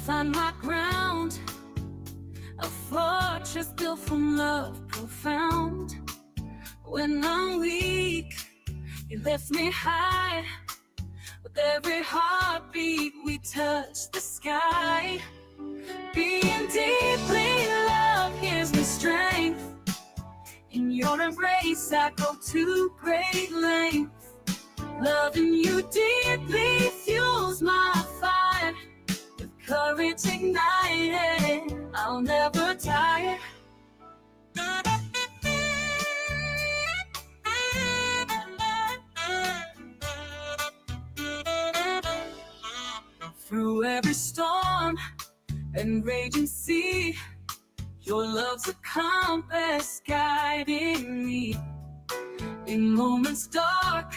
find my ground, a fortress built from love profound. When I'm weak, you lift me high. With every heartbeat, we touch the sky. Being deeply loved gives me strength. In your embrace, I go to great lengths. Loving you deeply fuels my fire. With courage ignited, I'll never tire. Through every storm and raging sea, your love's a compass guiding me. In moments dark,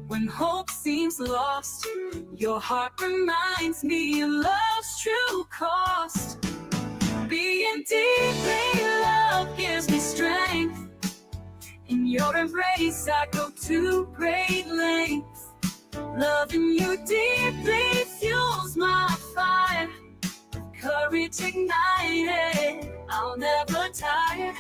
when hope seems lost, your heart reminds me of love's true cost. Being deeply loved gives me strength. In your embrace, I go to great lengths. Loving you deeply fuels my fire. Courage ignited, I'll never tire.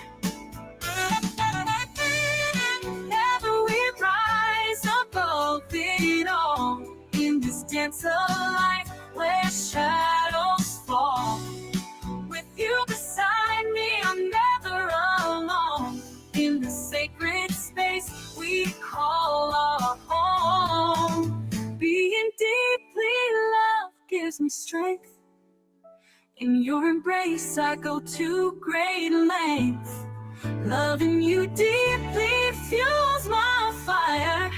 Never we rise above it all. In this dance of life where shadows fall. With you beside me, I'm never alone. In the sacred space we call our home. Being deeply loved gives me strength. In your embrace, I go to great lengths. Loving you deeply fuels my fire.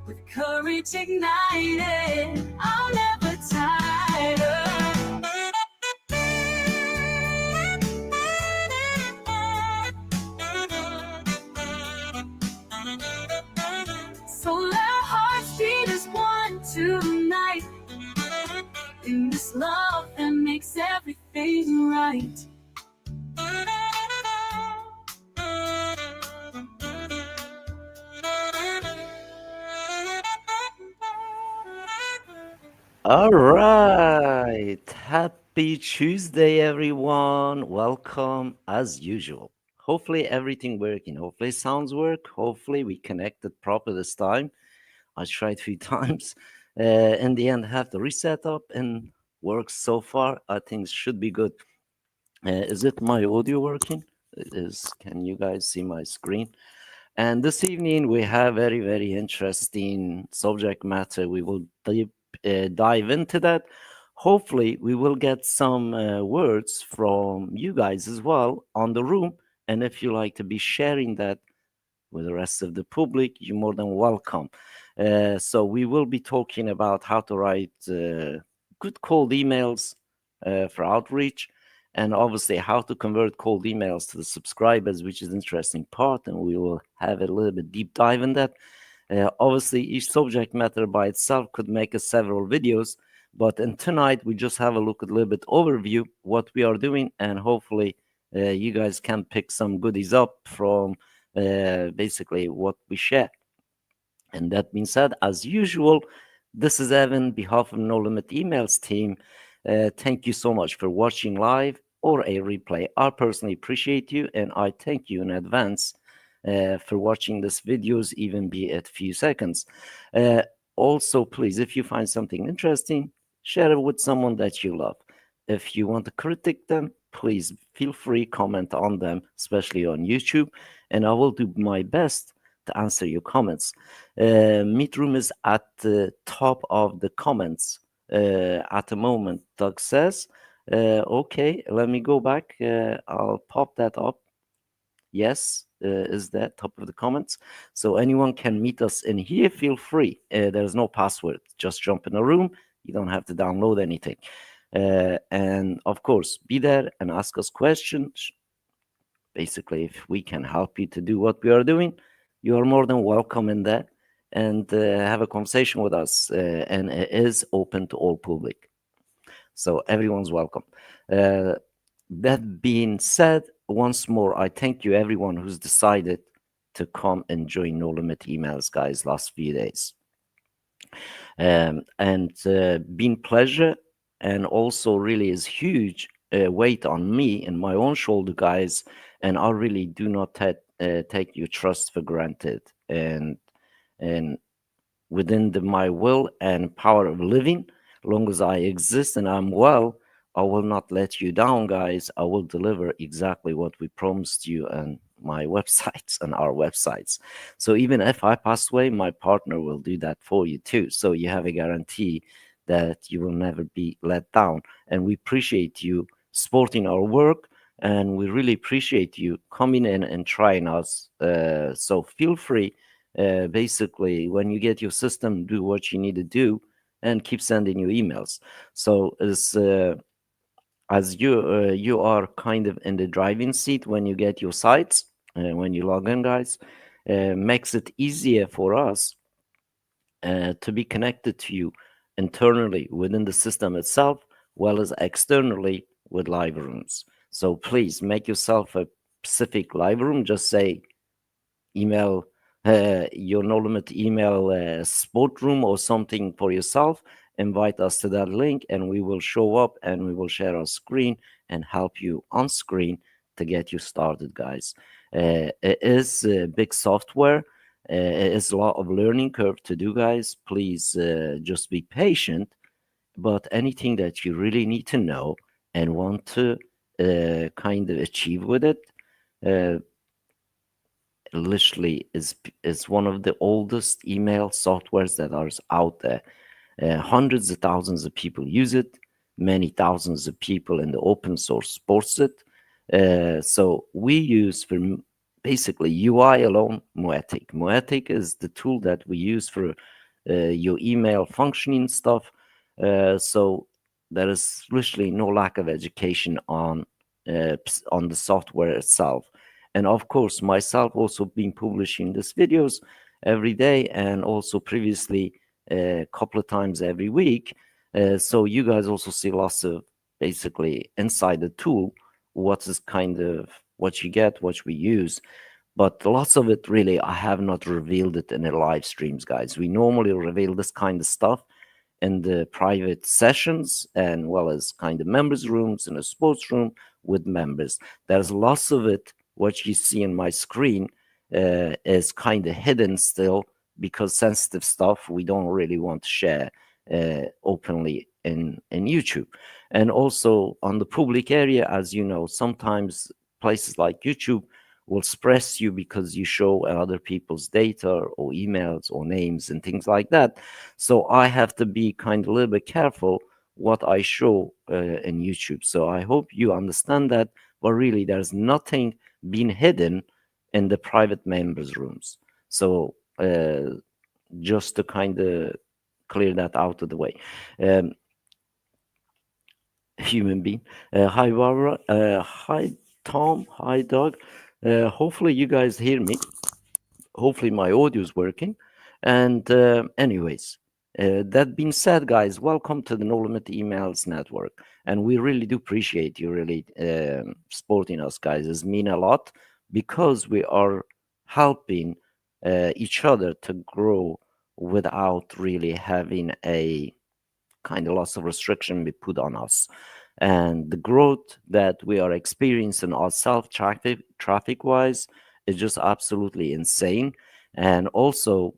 With courage ignited, I'll never tire. So let our hearts beat as one tonight. In this love that makes everything right. All right. Happy Tuesday, everyone. Welcome as usual. Hopefully, everything working. Hopefully, sounds work. Hopefully, we connected proper this time. I tried 3 times. In the end, have the reset up and works so far. I think it should be good. Is it my audio working? It is. Can you guys see my screen? And this evening we have very interesting subject matter. We will dive into that. Hopefully, we will get some words from you guys as well on the room. And if you like to be sharing that with the rest of the public, you're more than welcome. So we will be talking about how to write good cold emails for outreach, and obviously how to convert cold emails to the subscribers, which is an interesting part, and we will have a little bit deep dive in that. Obviously, each subject matter by itself could make us several videos, but in tonight we just have a look at a little bit overview what we are doing, and hopefully you guys can pick some goodies up from basically what we share. And that being said, as usual, this is Evan, behalf of No Limit Emails team. Thank you so much for watching live or a replay. I personally appreciate you, and I thank you in advance for watching this videos, even be it few seconds. Also, please, if you find something interesting, share it with someone that you love. If you want to critique them, please feel free, comment on them, especially on YouTube, and I will do my best to answer your comments. Meet room is at the top of the comments at the moment, Doug says. Okay, let me go back. I'll pop that up. Yes, is that top of the comments. So anyone can meet us in here. Feel free. There's no password. Just jump in a room. You don't have to download anything. And of course, be there and ask us questions. Basically, if we can help you to do what we are doing, you are more than welcome in there and have a conversation with us. And it is open to all public. So everyone's welcome. That being said, once more, I thank you everyone who's decided to come and join No Limit Emails, guys, last few days. And been pleasure and also really is huge weight on me and my own shoulder, guys. And I really do not take your trust for granted. And within my will and power of living, long as I exist and I'm well, I will not let you down, guys. I will deliver exactly what we promised you and my websites and our websites. So even if I pass away, my partner will do that for you too. So you have a guarantee that you will never be let down. And we appreciate you supporting our work, and we really appreciate you coming in and trying us. So feel free, basically, when you get your system, do what you need to do and keep sending your emails. So as you are kind of in the driving seat when you get your sites, when you log in, guys, makes it easier for us to be connected to you internally within the system itself, well as externally with live rooms. So please make yourself a specific live room. Just say email your no limit email sport room or something for yourself. Invite us to that link, and we will show up and we will share our screen and help you on screen to get you started, guys. It is big software. It is a lot of learning curve to do, guys. Please just be patient. But anything that you really need to know and want to kind of achieve with it, uh, literally is one of the oldest email softwares that are out there. Hundreds of thousands of people use it. Many thousands of people in the open source supports it. So we use for basically UI alone Moetic. Moetic is the tool that we use for your email functioning stuff. So there is literally no lack of education on the software itself. And of course, myself also been publishing these videos every day and also previously a couple of times every week. So you guys also see lots of basically inside the tool, what is kind of what you get, what we use. But lots of it really, I have not revealed it in the live streams, guys. We normally reveal this kind of stuff in the private sessions and well as kind of members rooms in a sports room with members. There's lots of it. What you see in my screen is kind of hidden still because sensitive stuff we don't really want to share openly in YouTube. And also on the public area, as you know, sometimes places like YouTube will suppress you because you show other people's data or emails or names and things like that. So I have to be kind of a little bit careful what I show in YouTube. So I hope you understand that. But really, there's nothing being hidden in the private members' rooms. So just to kind of clear that out of the way. Um, Human being. Hi, Barbara. Hi, Tom. Hi, Doug. Hopefully, you guys hear me. Hopefully, my audio is working. And, anyways, that being said, guys, welcome to the No Limit Emails Network. And we really do appreciate you really supporting us, guys. It mean a lot because we are helping each other to grow without really having a kind of loss of restriction be put on us. And the growth that we are experiencing ourselves traffic wise is just absolutely insane. And also,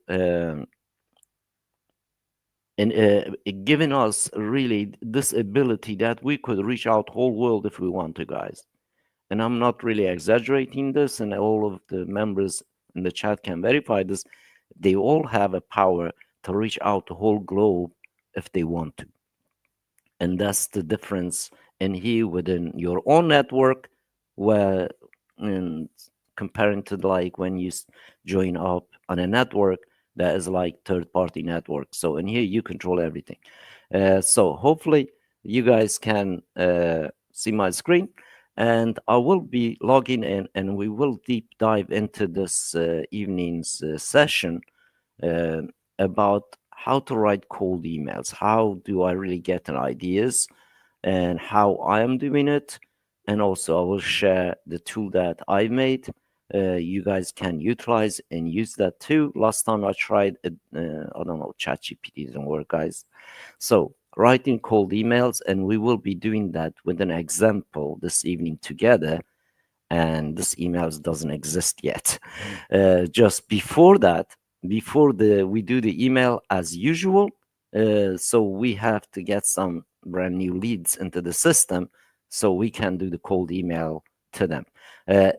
giving us really this ability that we could reach out whole world if we want to, guys. And I'm not really exaggerating this, and all of the members in the chat can verify this. They all have a power to reach out the whole globe if they want to. And that's the difference in here within your own network, where and comparing to like when you join up on a network that is like third party network. So in here you control everything. So hopefully you guys can see my screen, and I will be logging in and we will deep dive into this evening's session uh, about how to write cold emails. How do I really get an ideas and how I am doing it. And also I will share the tool that I made. You guys can utilize and use that too. Last time I tried it, I don't know, ChatGPT didn't work, guys. So writing cold emails, and we will be doing that with an example this evening together. And this emails doesn't exist yet. Just before that, before the we do the email as usual, so we have to get some brand new leads into the system so we can do the cold email to them.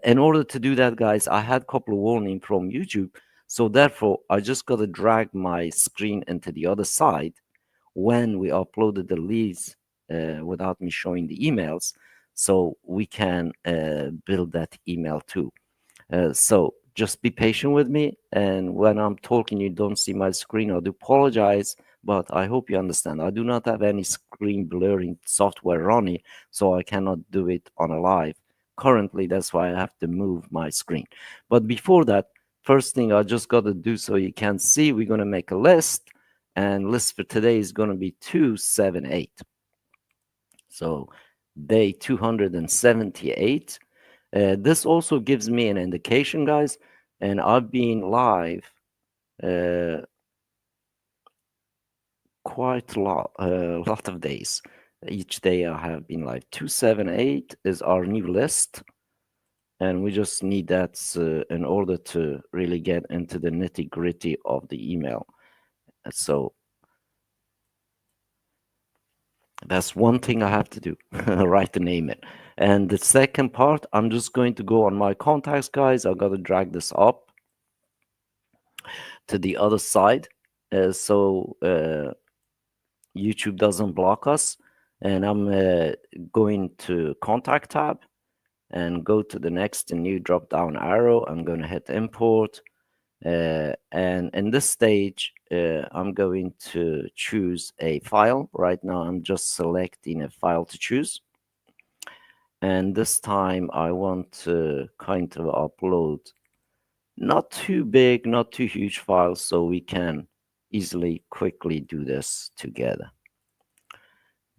In order to do that, guys, I had a couple of warning from YouTube, so therefore I just got to drag my screen into the other side when we uploaded the leads without me showing the emails, so we can build that email too. So just be patient with me, and when I'm talking you don't see my screen, I do apologize, but I hope you understand. I do not have any screen blurring software running, so I cannot do it on a live currently. That's why I have to move my screen. But before that, first thing I just got to do, so you can see, we're going to make a list, and list for today is going to be 278. So day 278. This also gives me an indication, guys, and I've been live uh, quite a lot of days. Each day I have been live. 278 is our new list, and we just need that in order to really get into the nitty gritty of the email. So that's one thing I have to do, write the name in. And the second part, I'm just going to go on my contacts, guys. I got to drag this up to the other side, so YouTube doesn't block us. And I'm going to contact tab and go to the next new drop down arrow. I'm going to hit import. And in this stage, I'm going to choose a file. Right now, I'm just selecting a file to choose. And this time, I want to kind of upload not too big, not too huge files, so we can easily, quickly do this together.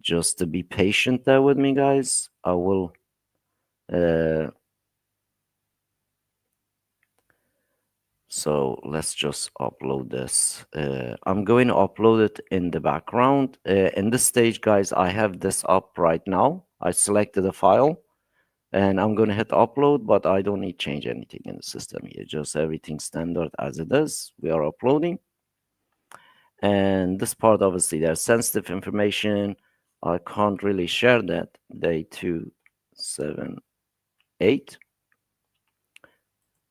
Just to be patient there with me, guys. I will so let's just upload this. I'm going to upload it in the background. In this stage, guys, I have this up right now. I selected a file and I'm going to hit upload, but I don't need to change anything in the system here. Just everything standard as it is. We are uploading. And this part, obviously, there's sensitive information. I can't really share that. Day 278.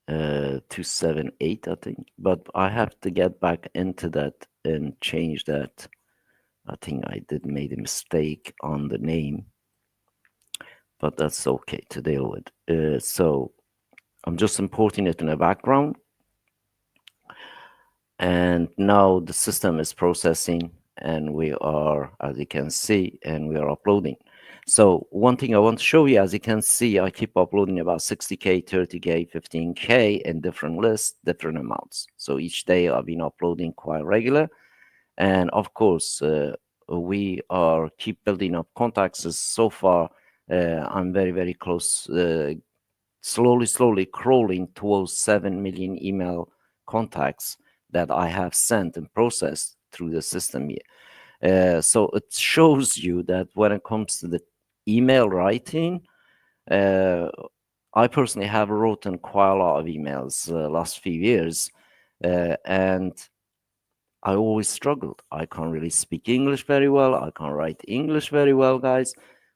278, I think, but I have to get back into that and change that. I think I made a mistake on the name, but that's okay to deal with. So I'm just importing it in the background, and now the system is processing, and we are, as you can see, and we are uploading. So one thing I want to show you, as you can see, I keep uploading about 60K, 30K, 15K in different lists, different amounts. So each day I've been uploading quite regular. And of course, we are keep building up contacts. So far, I'm very, very close, slowly crawling towards 7 million email contacts that I have sent and processed through the system here. So it shows you that when it comes to the email writing, I personally have written quite a lot of emails last few years, and I always struggled. I can't really speak English very well. I can't write English very well, guys.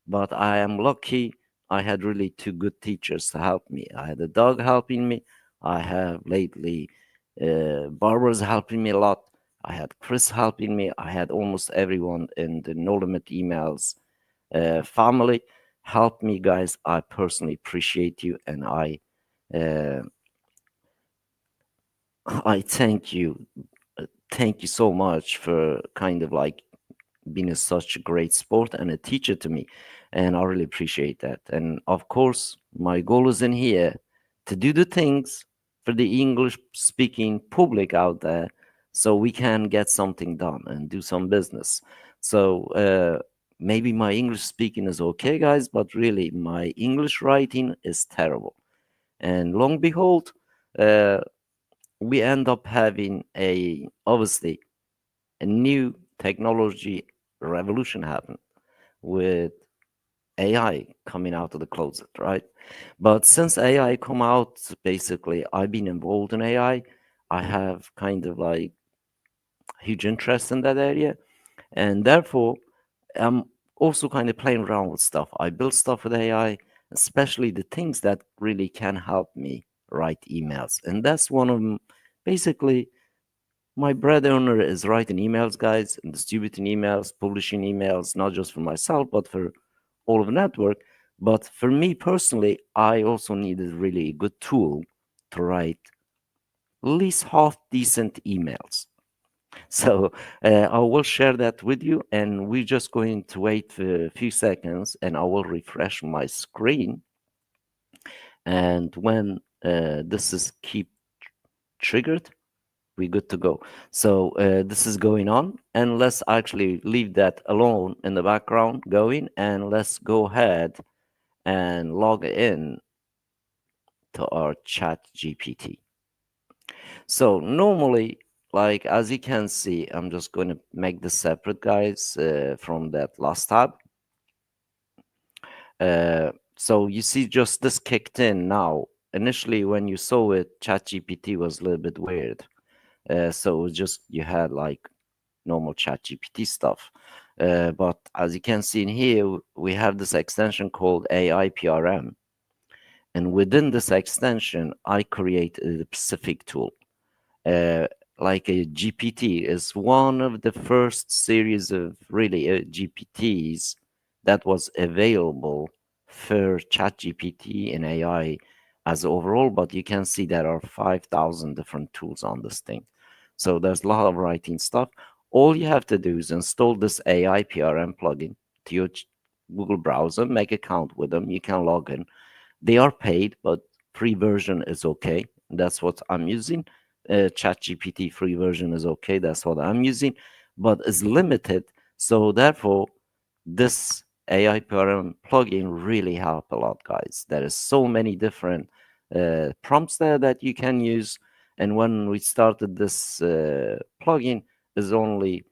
But I am lucky. I had really two good teachers to help me. I had a dog helping me. I have lately Barbara's helping me a lot. I had Chris helping me. I had almost everyone in the No Limit Emails family help me, guys. I personally appreciate you, and uh, I thank you. Thank you so much for kind of like being such a great sport and a teacher to me, and I really appreciate that. And of course, my goal is in here to do the things for the English speaking public out there, so we can get something done and do some business. So maybe my English speaking is okay, guys, but really my English writing is terrible. And long behold, we end up having obviously a new technology revolution happened with AI coming out of the closet, right? But since AI come out, basically, I've been involved in AI. I have kind of like huge interest in that area, and therefore, I'm also kind of playing around with stuff. I build stuff with AI, especially the things that really can help me write emails, and that's one of them. Basically, my bread earner is writing emails, guys, and distributing emails, publishing emails, not just for myself, but for all of the network. But for me personally, I also needed really a good tool to write at least half decent emails. So I will share that with you, and we're just going to wait for a few seconds, and I will refresh my screen. And when this is keep triggered, we're good to go. So this is going on, and let's actually leave that alone in the background going, and let's go ahead and log in to our chat GPT. So normally, like as you can see, I'm just going to make this separate, guys, from that last tab. So you see just this kicked in now. Initially, when you saw it, ChatGPT was a little bit weird. So it was just you had like normal ChatGPT stuff. But as you can see in here, we have this extension called AI PRM. And within this extension, I create a specific tool. Uh, like a GPT is one of the first series of really GPTs that was available for ChatGPT and AI as overall, but you can see there are 5,000 different tools on this thing. So there's a lot of writing stuff. All you have to do is install this AI PRM plugin to your Google browser, make account with them. You can log in. They are paid, but free version is okay. That's what I'm using. ChatGPT free version is okay. That's what I'm using, but it's limited. So therefore, this AI PRM plugin really help a lot, guys. There is so many different prompts there that you can use. And when we started this plugin, there's only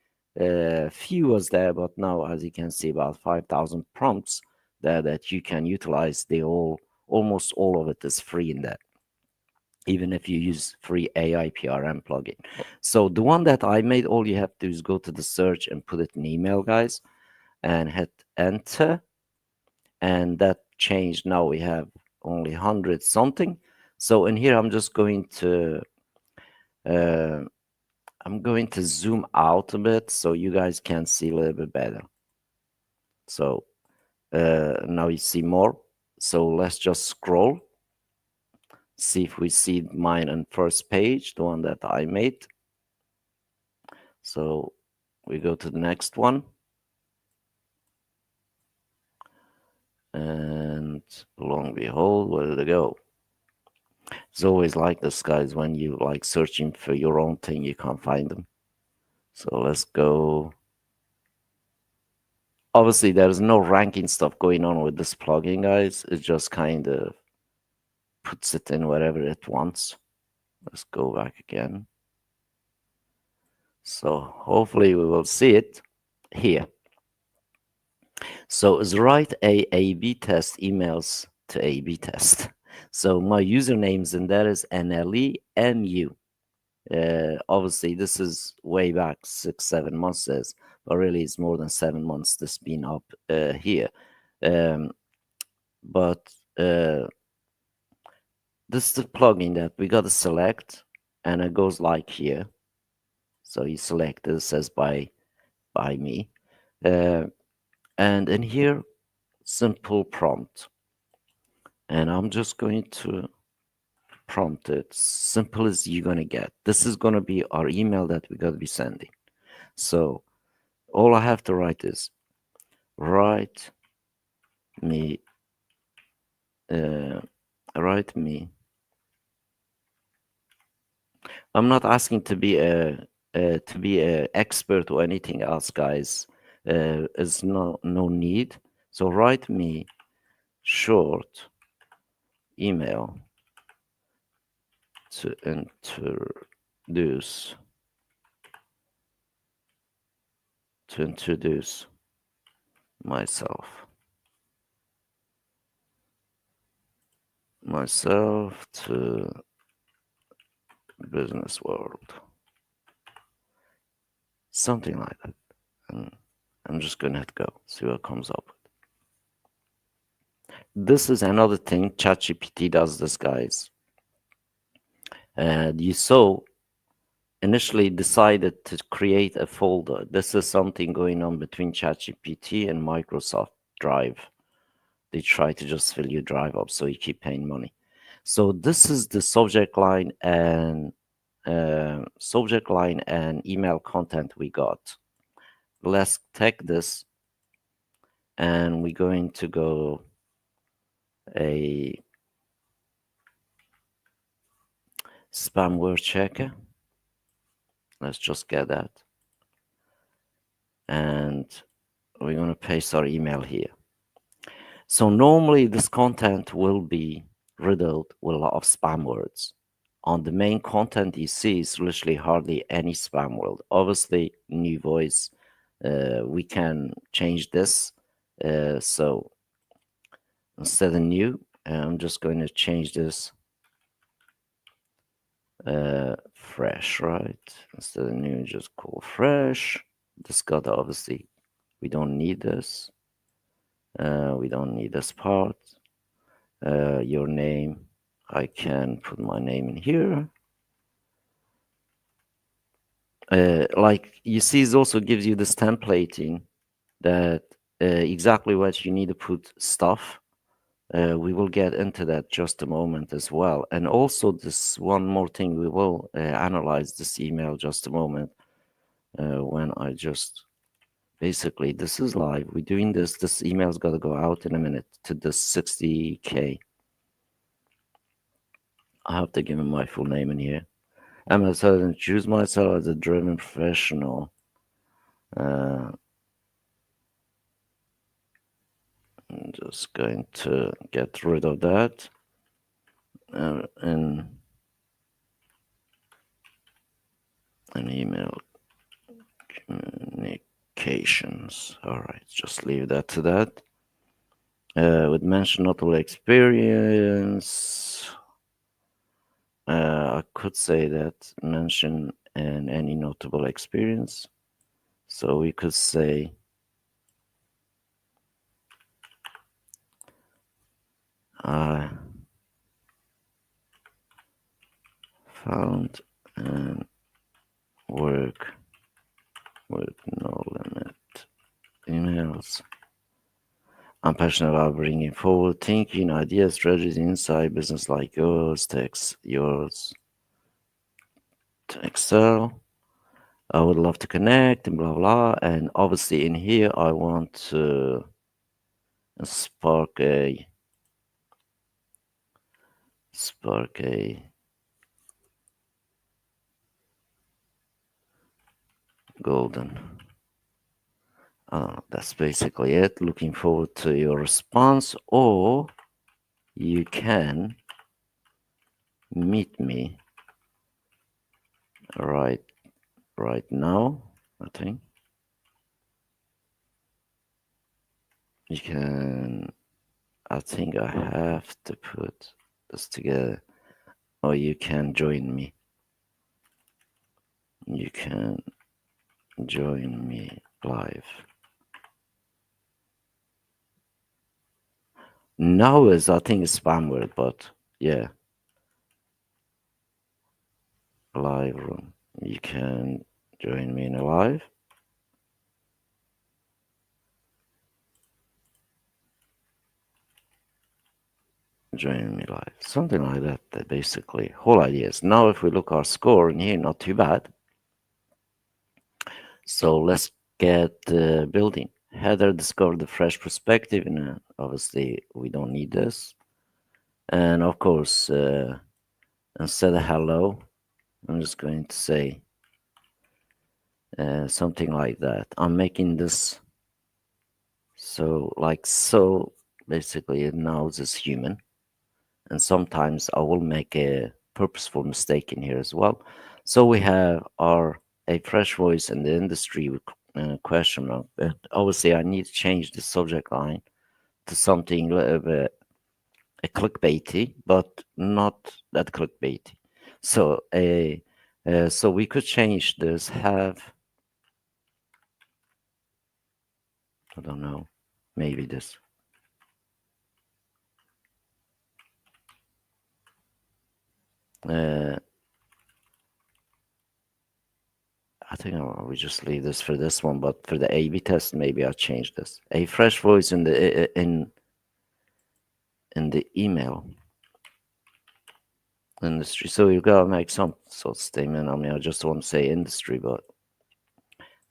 few was there, but now, as you can see, about 5,000 prompts there that you can utilize. They all, almost all of it is free in that, even if you use free AI PRM plugin. So the one that I made, all you have to do is go to the search and put it in email, guys, and hit enter. And that changed. Now we have only 100 something. So in here, I'm just going to uh, I'm going to zoom out a bit so you guys can see a little bit better. So now you see more. So let's just scroll. See if we see mine on first page, the one that I made. So we go to the next one. And lo and behold, where did it go? It's always like this, guys. When you like searching for your own thing, you can't find them. So let's go. Obviously, there's no ranking stuff going on with this plugin, guys. It just kind of puts it in wherever it wants. Let's go back again. So hopefully we will see it here. So it's write a A/B test emails to A/B test. So my usernames in there is NLEMU. Obviously, this is way back 6-7 months, says, but really it's more than 7 months this been up here. But this is the plugin that we got to select, and it goes like here. So you select it, says by me. And in here, simple prompt. And I'm just going to prompt it simple as you're going to get. This is going to be our email that we're going to be sending. So all I have to write is write me I'm not asking to be a expert or anything else, guys. There's no need. So write me short email to introduce to introduce myself. To business world. Something like that. And I'm just gonna hit go, see what comes up. This is another thing ChatGPT does this, guys. And you saw initially decided to create a folder. This is something going on between ChatGPT and Microsoft Drive. They try to just fill your drive up so you keep paying money. So this is the subject line and email content we got. Let's take this and we're going to go a spam word checker. Let's just get that. And we're going to paste our email here. So normally this content will be riddled with a lot of spam words. On the main content you see is literally hardly any spam word. Obviously, new voice, we can change this. So instead of new, I'm just going to change this fresh, right? Instead of new, just call fresh. This got obviously, we don't need this. We don't need this part. Your name, I can put my name in here. Like you see, it also gives you this templating that exactly what you need to put stuff. We will get into that just a moment as well. And also this one more thing, we will analyze this email just a moment when I just basically, this is live. We're doing this. This email's got to go out in a minute to the 60K. I have to give him my full name in here. I'm going to introduce myself as a driven professional. I'm just going to get rid of that. And an email communications. All right, just leave that to that. With mention notable experience. I could say that mention and any notable experience. So we could say I found and work with no limit emails. I'm passionate about bringing forward thinking, ideas, strategies, inside business like yours, yours to Excel. I would love to connect and blah blah. And obviously in here I want to spark a golden. That's basically it. Looking forward to your response, or you can meet me right now. I think you can. I think I have to put this together, or you can join me. You can join me live. Now is, I think, it's spam word, but yeah. Live room. You can join me in a live. Join me live. Something like that, basically. Whole idea is. Now if we look our score in here, not too bad. So let's get building. Header discovered the fresh perspective, and obviously we don't need this. And of course, instead of hello, I'm just going to say something like that. I'm making this so basically it knows it's human. And sometimes I will make a purposeful mistake in here as well. So we have a fresh voice in the industry question mark. But obviously, I need to change the subject line to something a little bit clickbaity, but not that clickbaity. So so we could change this. Have, I don't know, maybe this. I think we just leave this for this one, but for the A/B test, maybe I'll change this. A fresh voice in the email industry. So you've got to make some sort of statement. I mean, I just want to say industry, but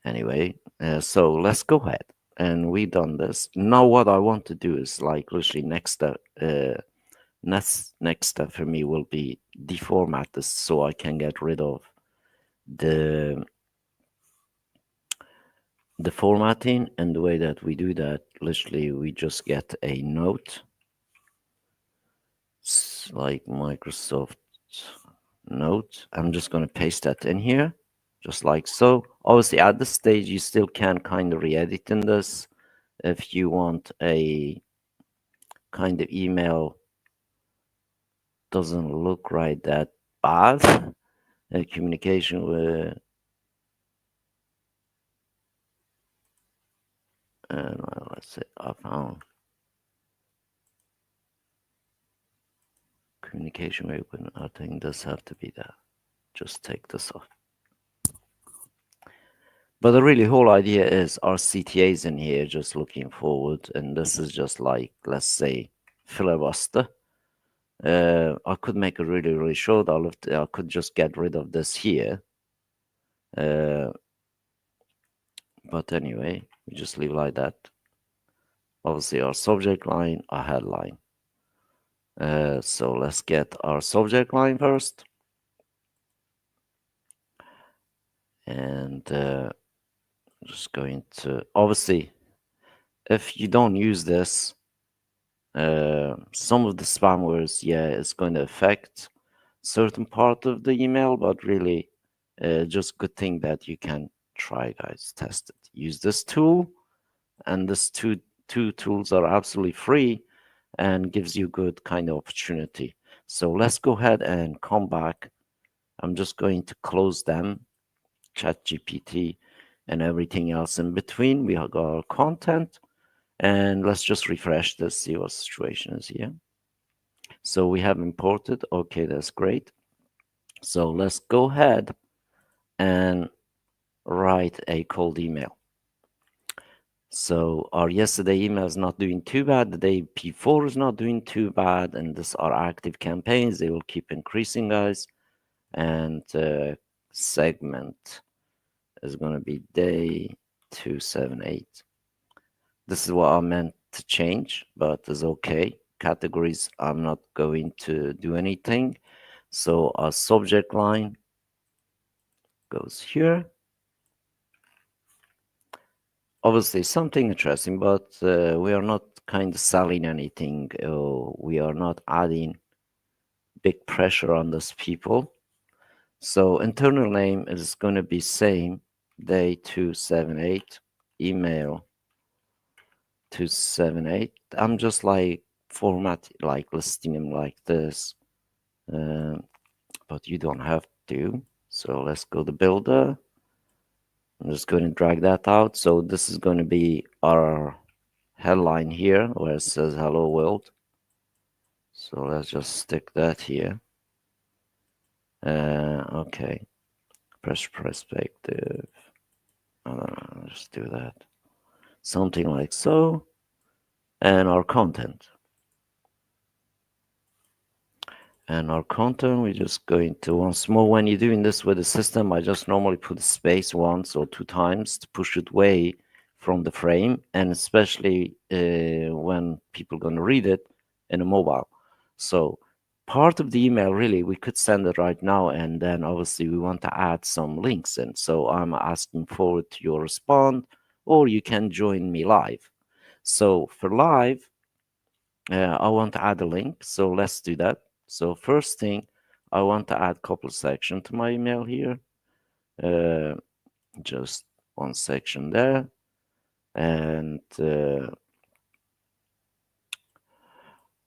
anyway. So let's go ahead, and we done this. Now what I want to do is like literally next step. Next step for me will be deformat this so I can get rid of the formatting. And the way that we do that, literally we just get a note. It's like Microsoft Note. I'm just going to paste that in here, just like so. Obviously at this stage you still can kind of re-edit in this if you want a kind of email doesn't look right that bad. Communication with let's say I found communication with, I think this have to be that. Just take this off. But the really whole idea is our CTAs in here just looking forward, and this is just like, let's say, filibuster. I could make it really, really short. I could just get rid of this here. But anyway, we just leave like that. Obviously, our subject line, our headline. So let's get our subject line first. And just going to, obviously, if you don't use this, some of the spam words, yeah, it's going to affect certain part of the email, but really just good thing that you can try, guys, test it. Use this tool, and this two tools are absolutely free and gives you good kind of opportunity. So let's go ahead and come back. I'm just going to close them, ChatGPT and everything else in between. We have got our content, and let's just refresh this, see what situation is here. So we have imported. Okay, that's great. So let's go ahead and write a cold email. So our yesterday email is not doing too bad. The day before is not doing too bad. And this are active campaigns. They will keep increasing, guys. And segment is going to be day 278. This is what I meant to change, but it's okay. Categories, I'm not going to do anything. So our subject line goes here. Obviously something interesting, but we are not kind of selling anything. We are not adding big pressure on those people. So internal name is going to be same, day 278, email 278. I'm just like format, like listing them like this, but you don't have to. So let's go to builder. I'm just going to drag that out. So this is going to be our headline here where it says hello world. So let's just stick that here. Okay, perspective. I don't know, just do that. Something like so. And our content. And our content, we're just going to, once more, when you're doing this with the system, I just normally put a space once or two times to push it away from the frame, and especially when people are going to read it in a mobile. So part of the email, really, we could send it right now, and then obviously we want to add some links in. So I'm asking forward to your response, or you can join me live. So for live, I want to add a link. So let's do that. So first thing, I want to add couple section to my email here. Just one section there, and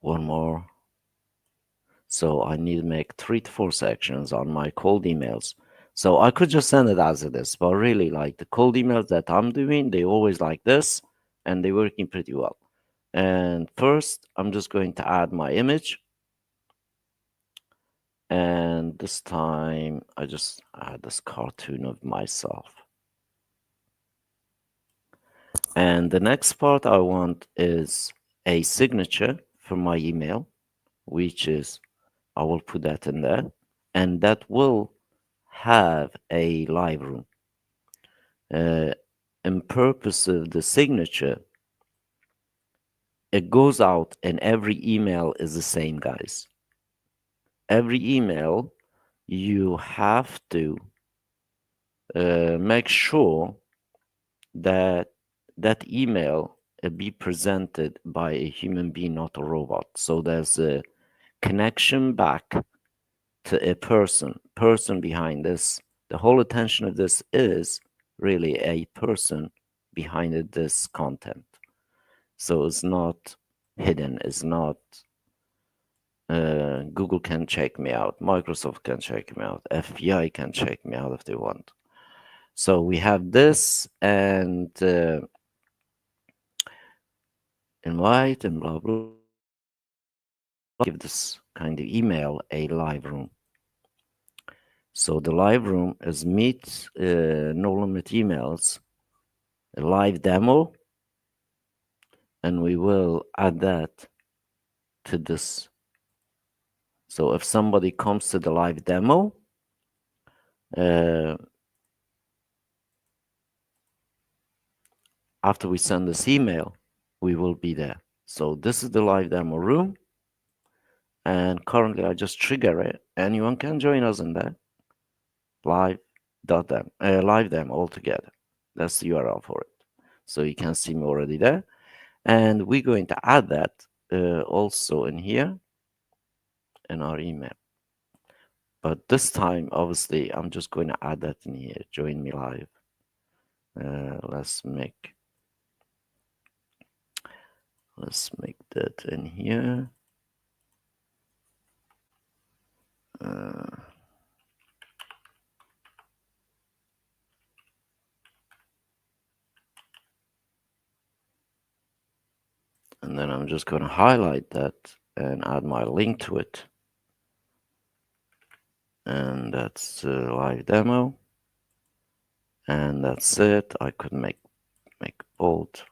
one more. So I need to make 3 to 4 sections on my cold emails. So I could just send it as it is, but really, like the cold emails that I'm doing, they always like this, and they're working pretty well. And first, I'm just going to add my image. And this time, I just add this cartoon of myself. And the next part I want is a signature for my email, which is, I will put that in there, and that will have a live room. In purpose of the signature, it goes out and every email is the same, guys. Every email, you have to make sure that that email be presented by a human being, not a robot. So there's a connection back to a person behind this. The whole attention of this is really a person behind this content. So it's not hidden. It's not Google can check me out, Microsoft can check me out, FBI can check me out if they want. So we have this, and invite and blah blah. Give this kind of email a live room. So the live room is meet no limit emails, a live demo, and we will add that to this. So if somebody comes to the live demo, after we send this email, we will be there. So this is the live demo room, and currently I just trigger it. Anyone can join us in there. Live demo altogether. That's the URL for it. So you can see me already there. And we're going to add that also in here in our email. But this time, obviously, I'm just going to add that in here. Join me live. Let's make that in here. And then I'm just going to highlight that and add my link to it. And that's the live demo. And that's it. I could make bold,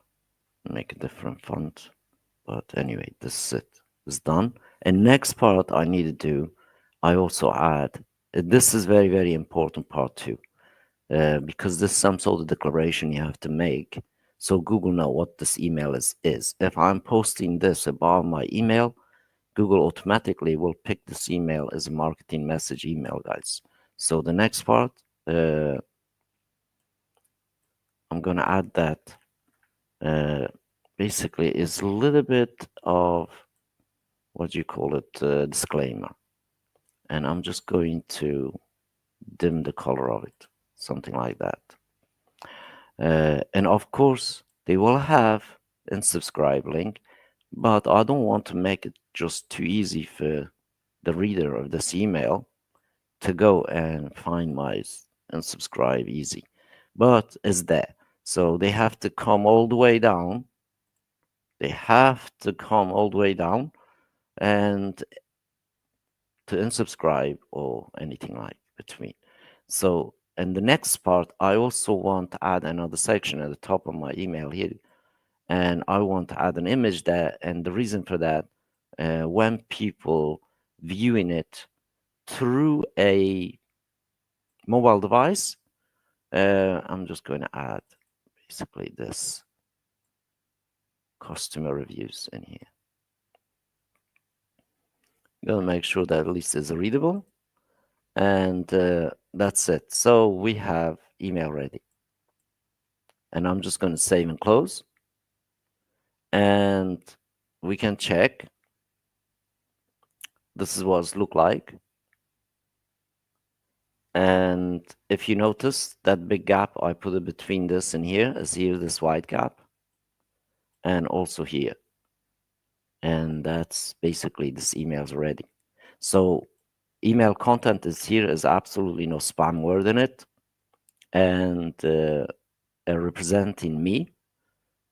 make a different font. But anyway, this is it. It's done. And next part I need to do, I also add, this is very, very important part too. Because this is some sort of declaration you have to make so Google know what this email is. If I'm posting this about my email, Google automatically will pick this email as a marketing message email, guys. So the next part, I'm going to add that basically is a little bit of, what do you call it, disclaimer. And I'm just going to dim the color of it, something like that. And of course, they will have a subscribe link, but I don't want to make it just too easy for the reader of this email to go and find my and subscribe easy. But it's there. So they have to come all the way down. They have to come all the way down and to unsubscribe or anything like between. So in the next part, I also want to add another section at the top of my email here. And I want to add an image there. And the reason for that, when people viewing it through a mobile device, I'm just going to add basically this customer reviews in here. I'm going to make sure that at least it's readable. And that's it. So we have email ready. And I'm just going to save and close. And we can check. This is what it looks like. And if you notice that big gap I put it between this and here is here this white gap, and also here. And that's basically this email's ready. So email content is here is absolutely no spam word in it, and representing me,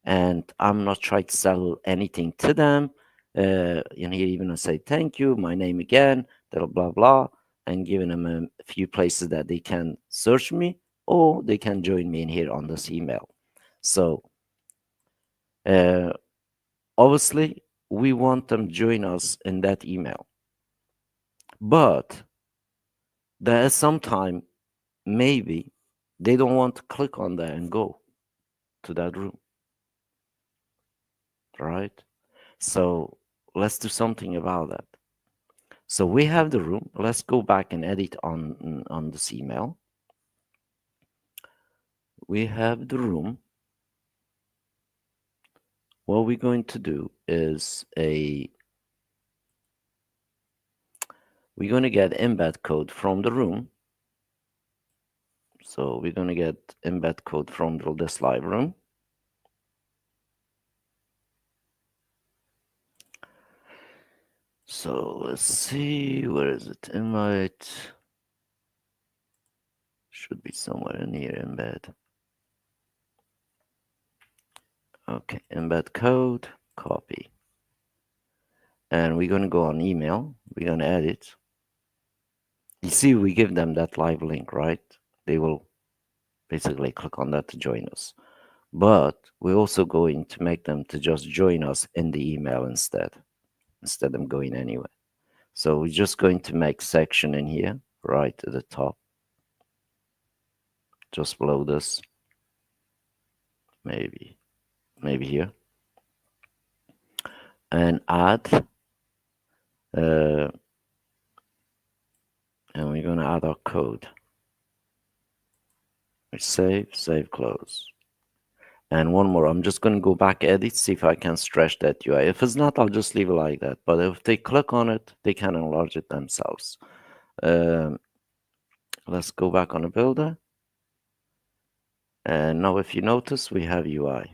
and I'm not trying to sell anything to them. And here even I say thank you, my name again, blah blah blah, and giving them a few places that they can search me, or they can join me in here on this email. So uh, obviously we want them join us in that email, but there is some time maybe they don't want to click on that and go to that room, right? So let's do something about that. So we have the room. Let's go back and edit on this email. We have the room. What we're going to do is we're going to get embed code from the room. So we're going to get embed code from this live room. So let's see, where is it? Invite should be somewhere in here. Embed. Okay, embed code, copy. And we're going to go on email. We're going to edit. You see, we give them that live link, right? They will basically click on that to join us. But we're also going to make them to just join us in the email instead of them going anywhere. So we're just going to make section in here, right at the top, just below this, maybe here, and add, and we're going to add our code. We save, close. And one more, I'm just going to go back, edit, see if I can stretch that UI. If it's not, I'll just leave it like that. But if they click on it, they can enlarge it themselves. Let's go back on the builder. And now if you notice, we have UI.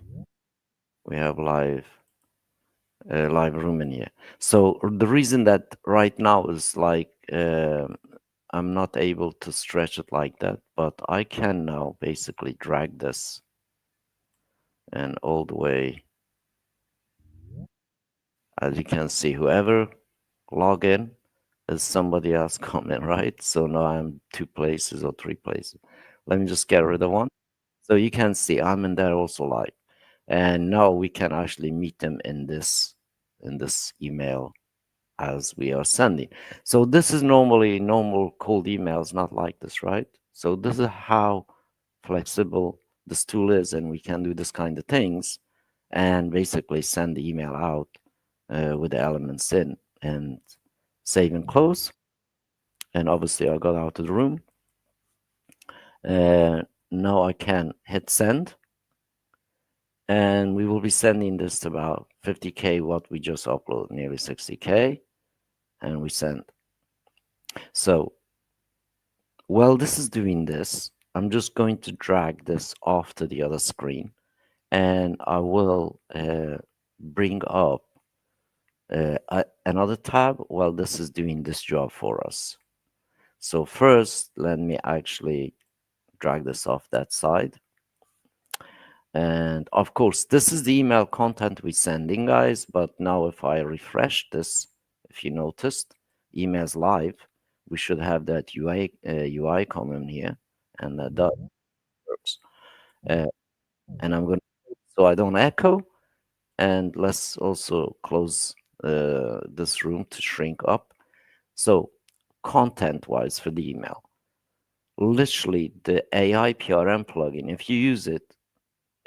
We have live room in here. So the reason that right now is like, I'm not able to stretch it like that, but I can now basically drag this and all the way. As you can see, whoever log in is somebody else coming, right? So now I'm 2 places or 3 places. Let me just get rid of one. So you can see I'm in there also live. And now we can actually meet them in this email as we are sending. So this is normally normal cold emails, not like this, right? So this is how flexible this tool is, and we can do this kind of things and basically send the email out with the elements in and save and close. And obviously I got out of the room. Now I can hit send, and we will be sending this to about 50K what we just uploaded, nearly 60K, and we send. So while this is doing this, I'm just going to drag this off to the other screen, and I will bring up another tab while this is doing this job for us. So first, let me actually drag this off that side. And of course, this is the email content we're sending, guys. But now if I refresh this, if you noticed, emails live, we should have that UI comment here, and that works. And I'm going to, so I don't echo. And let's also close this room to shrink up. So content-wise for the email, literally the AI PRM plugin, if you use it,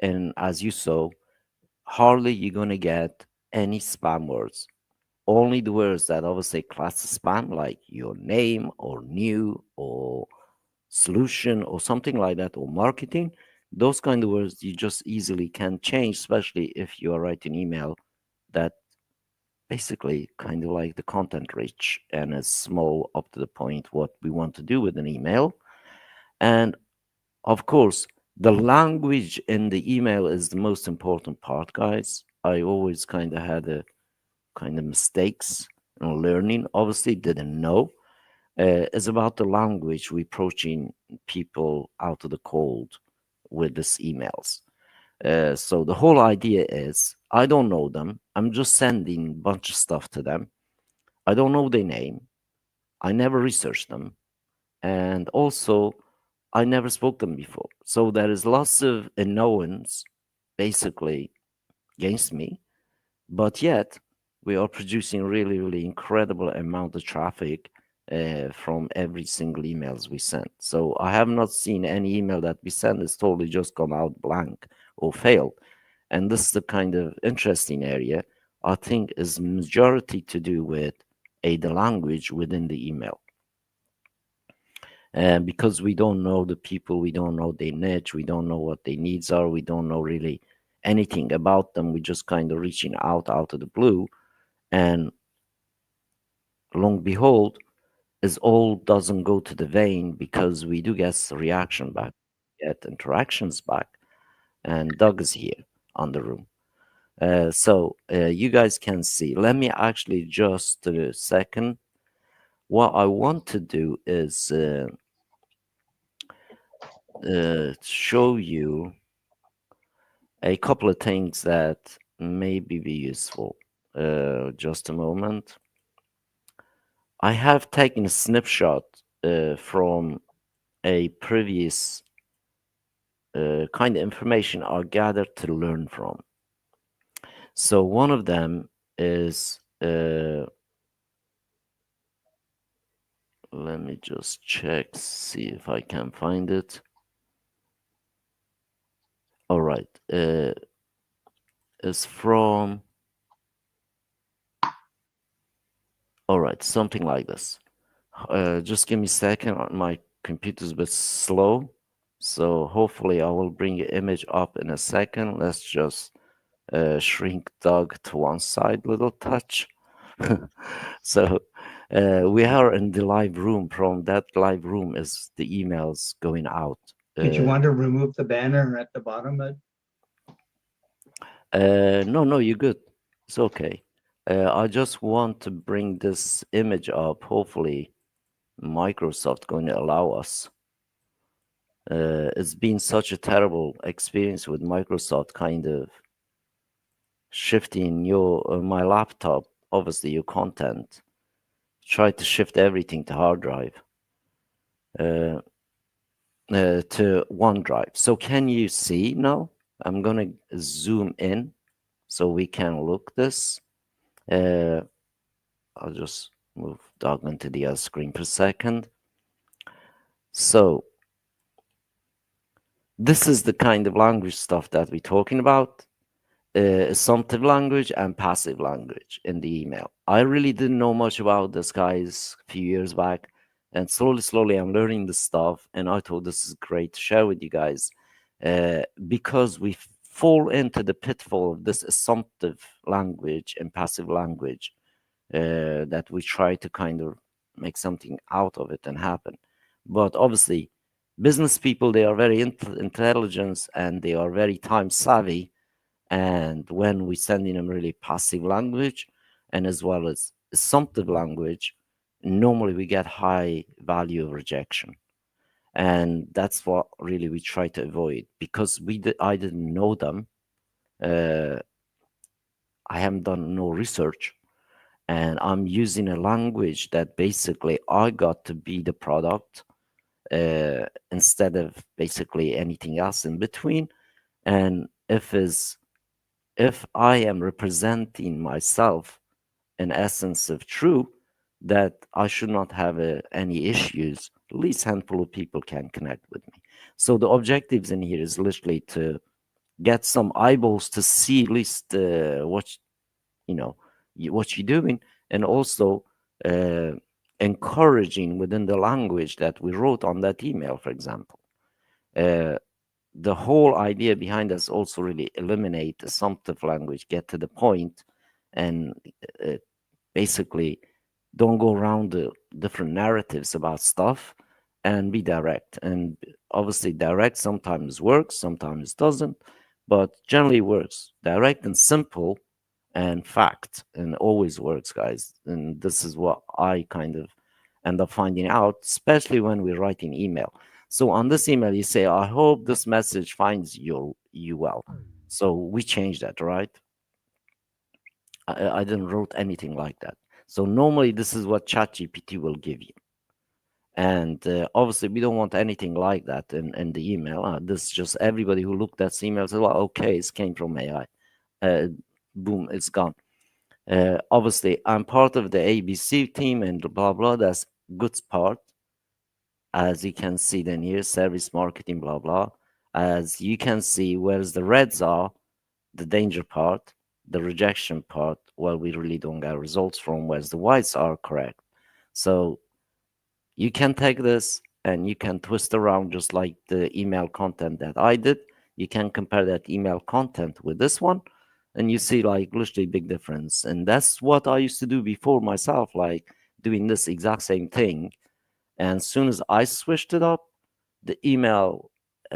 and as you saw, hardly you're going to get any spam words. Only the words that obviously class as spam, like your name or new or solution or something like that, or marketing, those kind of words you just easily can change, especially if you are writing email that basically kind of like the content rich and is small up to the point what we want to do with an email. And of course, the language in the email is the most important part, guys. I always kind of had a kind of mistakes in learning. Obviously, didn't know. It's about the language we approaching people out of the cold with these emails. So the whole idea is I don't know them. I'm just sending a bunch of stuff to them. I don't know their name. I never researched them. And also, I never spoke them before. So there is lots of unknowns basically against me, but yet we are producing really, really incredible amount of traffic from every single emails we send. So I have not seen any email that we send is totally just come out blank or failed. And this is the kind of interesting area I think is majority to do with the language within the email. And because we don't know the people, we don't know their niche, we don't know what their needs are, we don't know really anything about them. We just kind of reaching out of the blue, and long behold, is all doesn't go to the vein because we do get reaction back, get interactions back, and Doug is here on the room. So you guys can see. Let me actually just a second. What I want to do is show you a couple of things that may be useful. Just a moment. I have taken a snapshot from a previous kind of information I gathered to learn from. So one of them is, let me just check, see if I can find it. All right, it's from, all right, something like this. Just give me a second. My computer's a bit slow, so hopefully I will bring the image up in a second. Let's just shrink Doug to one side, little touch. So we are in the live room. From that live room is the emails going out. Did you want to remove the banner at the bottom? No, you're good. It's okay. I just want to bring this image up. Hopefully, Microsoft going to allow us. It's been such a terrible experience with Microsoft kind of shifting your my laptop, obviously your content, try to shift everything to hard drive, to OneDrive. So can you see now? I'm gonna zoom in so we can look this. I'll just move Doug into the other screen for a second. So this is the kind of language stuff that we're talking about. Assumptive language and passive language in the email. I really didn't know much about this, guys, a few years back. And slowly, I'm learning this stuff. And I thought this is great to share with you guys because we fall into the pitfall of this assumptive language and passive language that we try to kind of make something out of it and happen. But obviously, business people, they are very intelligent and they are very time savvy. And when we send in them really passive language and as well as assumptive language, normally we get high value of rejection. And that's what really we try to avoid because I didn't know them. I haven't done no research, and I'm using a language that basically I got to be the product instead of basically anything else in between. And if I am representing myself in essence of true, that I should not have any issues, at least handful of people can connect with me. So the objectives in here is literally to get some eyeballs to see at least what what you're doing, and also encouraging within the language that we wrote on that email, for example. The whole idea behind us also really eliminate assumptive language, get to the point, and basically don't go around the different narratives about stuff and be direct. And obviously, direct sometimes works, sometimes doesn't, but generally works. Direct and simple and fact, and always works, guys. And this is what I kind of end up finding out, especially when we're writing email. So on this email, you say, I hope this message finds you well. So we changed that, right? I didn't wrote anything like that. So normally this is what ChatGPT will give you. And obviously, we don't want anything like that in the email. This is just everybody who looked at this email said, well, okay, it came from AI. Boom, it's gone. Obviously, I'm part of the ABC team and blah, blah. That's good part. As you can see then here, service marketing, blah, blah. As you can see, whereas the reds are, the danger part, the rejection part, well, we really don't get results from, whereas the whites are correct. So you can take this and you can twist around just like the email content that I did. You can compare that email content with this one, and you see like literally big difference. And that's what I used to do before myself, like doing this exact same thing. And as soon as I switched it up, the email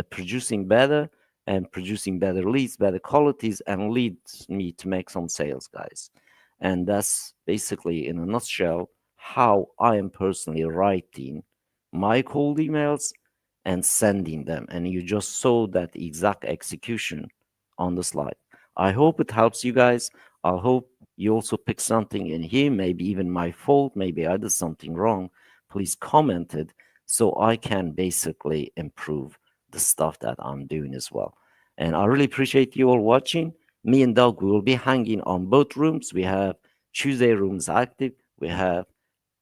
producing better and producing better leads, better qualities, and leads me to make some sales, guys. And that's basically, in a nutshell, how I am personally writing my cold emails and sending them. And you just saw that exact execution on the slide. I hope it helps you guys. I hope you also pick something in here, maybe even my fault, maybe I did something wrong. Please comment it so I can basically improve the stuff that I'm doing as well. And I really appreciate you all watching. Me and Doug, we will be hanging on both rooms. We have Tuesday rooms active. We have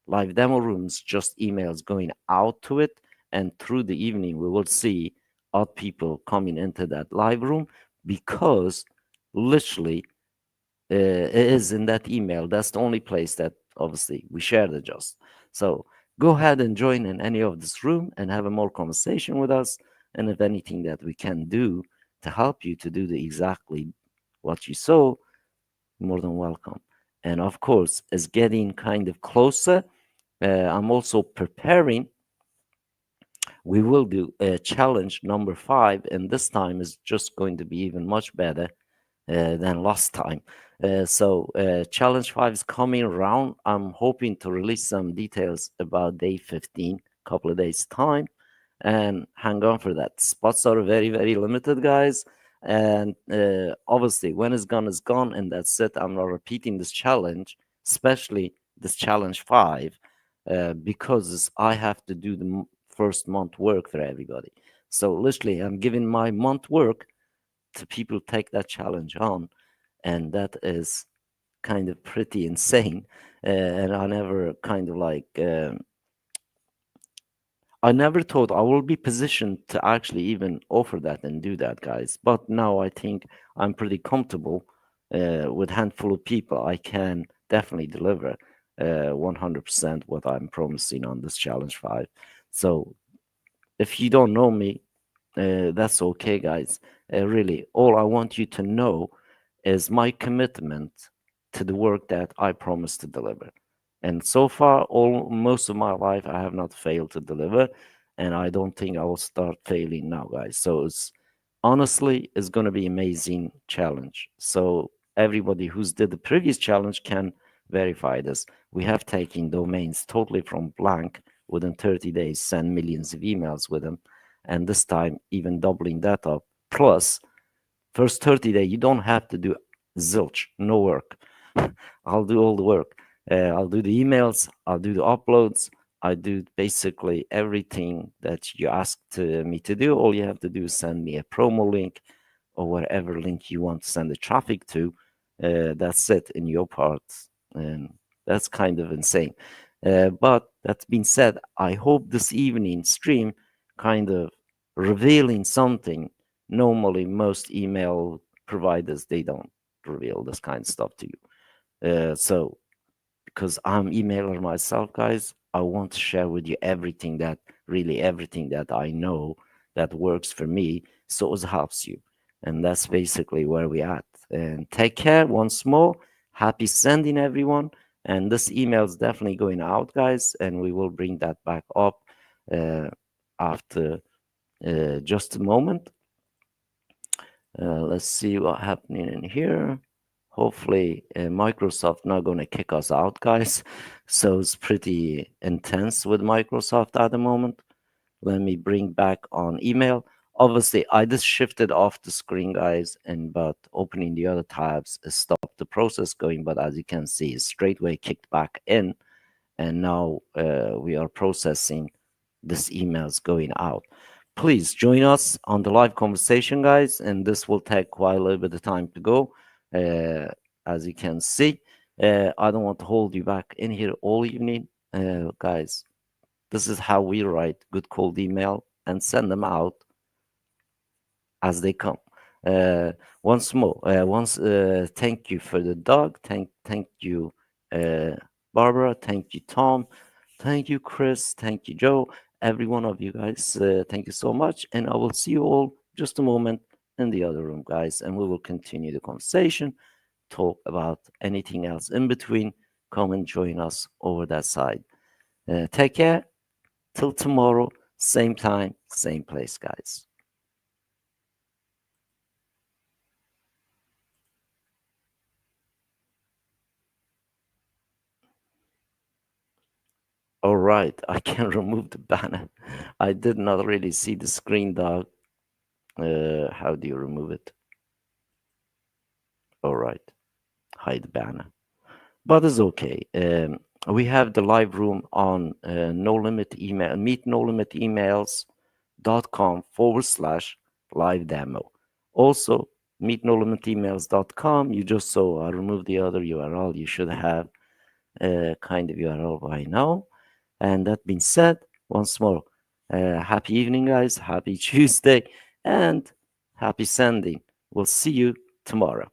live demo rooms, just emails going out to it. And through the evening, we will see odd people coming into that live room because literally it is in that email. That's the only place that obviously we share the just. So go ahead and join in any of this room and have a more conversation with us. And if anything that we can do to help you to do the exactly what you saw, more than welcome. And of course, as getting kind of closer, I'm also preparing. We will do a challenge number 5, and this time is just going to be even much better than last time. So challenge 5 is coming around. I'm hoping to release some details about day 15, couple of days time, and hang on for that. Spots are very, very limited, guys. And obviously, when it's gone, and that's it. I'm not repeating this challenge, especially this challenge 5, because I have to do the first month work for everybody. So literally, I'm giving my month work to people take that challenge on, and that is kind of pretty insane. And I never kind of like I never thought I will be positioned to actually even offer that and do that, guys. But now I think I'm pretty comfortable with handful of people. I can definitely deliver 100% what I'm promising on this challenge 5. So if you don't know me, that's okay, guys. Really, all I want you to know is my commitment to the work that I promised to deliver. And so far, most of my life, I have not failed to deliver, and I don't think I will start failing now, guys. So it's honestly, it's going to be amazing challenge. So everybody who's did the previous challenge can verify this. We have taken domains totally from blank within 30 days, send millions of emails with them, and this time even doubling that up. Plus, first 30 days, you don't have to do zilch, no work. I'll do all the work. I'll do the emails, I'll do the uploads, I do basically everything that you asked me to do. All you have to do is send me a promo link or whatever link you want to send the traffic to. That's it in your part. And that's kind of insane. But that being said, I hope this evening stream kind of revealing something. Normally, most email providers, they don't reveal this kind of stuff to you. So because I'm emailer myself, guys, I want to share with you everything that I know that works for me, so it helps you. And that's basically where we at. And take care once more. Happy sending, everyone. And this email is definitely going out, guys, and we will bring that back up after just a moment. Let's see what happening in here. Hopefully, Microsoft not going to kick us out, guys. So it's pretty intense with Microsoft at the moment. Let me bring back on email. Obviously, I just shifted off the screen, guys, and but opening the other tabs stopped the process going. But as you can see, it's straightway kicked back in, and now we are processing this emails going out. Please join us on the live conversation, guys, and this will take quite a little bit of time to go. As you can see, I don't want to hold you back in here all evening, guys. This is how we write good cold email and send them out as they come. Once more, thank you for the dog. Thank you, Barbara. Thank you, Tom. Thank you, Chris. Thank you, Joe. Every one of you guys, thank you so much. And I will see you all just a moment in the other room, guys. And we will continue the conversation, talk about anything else in between. Come and join us over that side. Take care. Till tomorrow, same time, same place, guys. All right, I can remove the banner. I did not really see the screen, dog. How do you remove it? All right, hide banner. But it's okay. We have the live room on no limit email, meetnolimitemails.com/live demo. Also, meetnolimitemails.com. You just saw I removed the other URL. You should have kind of URL by now. And that being said, once more, happy evening, guys. Happy Tuesday and happy sending. We'll see you tomorrow.